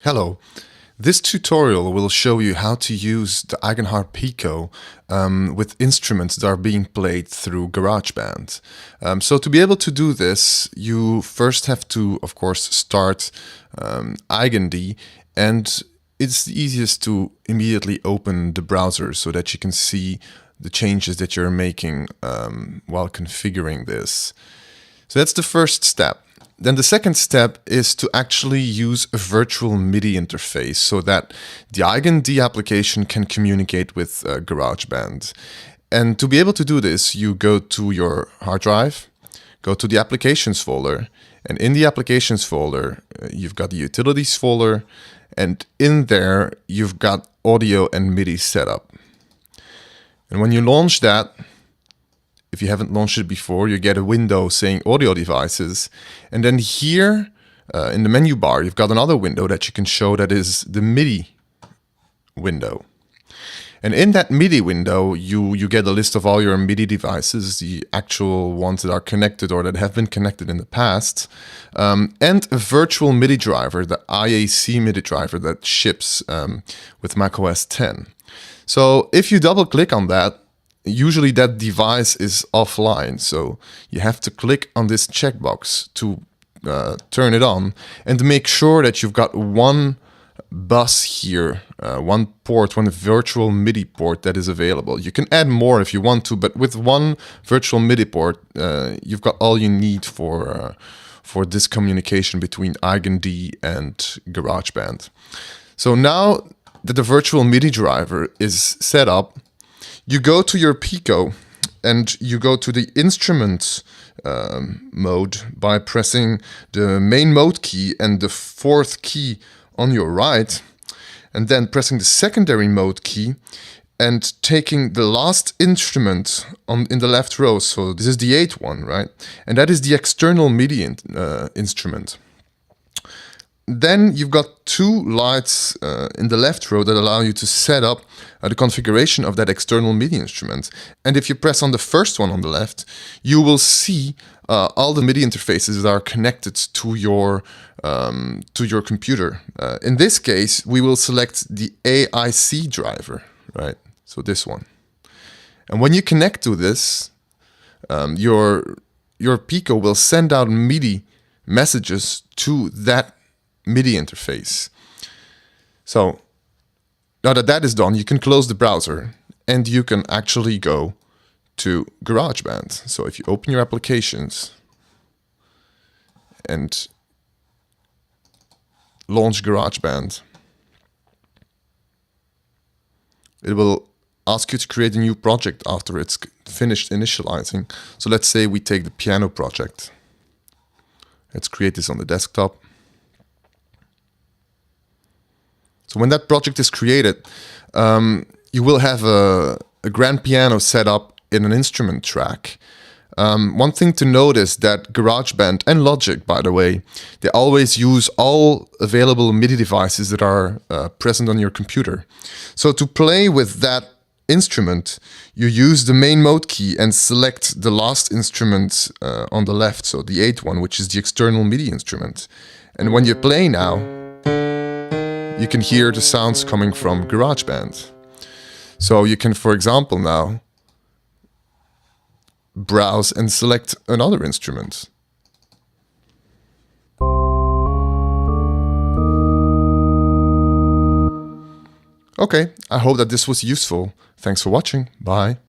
Hello. This tutorial will show you how to use the Eigenharp Pico with instruments that are being played through GarageBand. So to be able to do this, you first have to, of course, start EigenD, and it's the easiest to immediately open the browser so that you can see the changes that you're making while configuring this. So that's the first step. Then the second step is to actually use a virtual MIDI interface so that the EigenD application can communicate with GarageBand. And to be able to do this, you go to your hard drive, go to the applications folder, and in the applications folder, you've got the utilities folder, and in there, you've got audio and MIDI setup. And when you launch that, if you haven't launched it before, you get a window saying audio devices. And then here in the menu bar, you've got another window that you can show that is the MIDI window. And in that MIDI window, you get a list of all your MIDI devices, the actual ones that are connected or that have been connected in the past, and a virtual MIDI driver, the IAC MIDI driver that ships with macOS 10. So if you double click on that, usually that device is offline, so you have to click on this checkbox to turn it on and make sure that you've got one bus here, one port, one virtual MIDI port that is available. You can add more if you want to, but with one virtual MIDI port, you've got all you need for this communication between EigenD and GarageBand. So now that the virtual MIDI driver is set up, you go to your Pico and you go to the instrument mode by pressing the main mode key and the fourth key on your right, and then pressing the secondary mode key and taking the last instrument in the left row. So this is the 8th one, right? And that is the external MIDI instrument. Then you've got two lights in the left row that allow you to set up the configuration of that external MIDI instrument. And if you press on the first one on the left, you will see all the MIDI interfaces that are connected to your computer. In this case, we will select the AIC driver, right? So this one. And when you connect to this, your Pico will send out MIDI messages to that MIDI interface. So now that that is done, you can close the browser and you can actually go to GarageBand. So if you open your applications and launch GarageBand, it will ask you to create a new project after it's finished initializing. So let's say we take the piano project. Let's create this on the desktop. So when that project is created, you will have a grand piano set up in an instrument track. One thing to note is that GarageBand and Logic, by the way, they always use all available MIDI devices that are present on your computer. So to play with that instrument, you use the main mode key and select the last instrument on the left, so the 8th one, which is the external MIDI instrument. And when you play now, you can hear the sounds coming from GarageBand. So you can, for example, now browse and select another instrument. Okay, I hope that this was useful. Thanks for watching. Bye.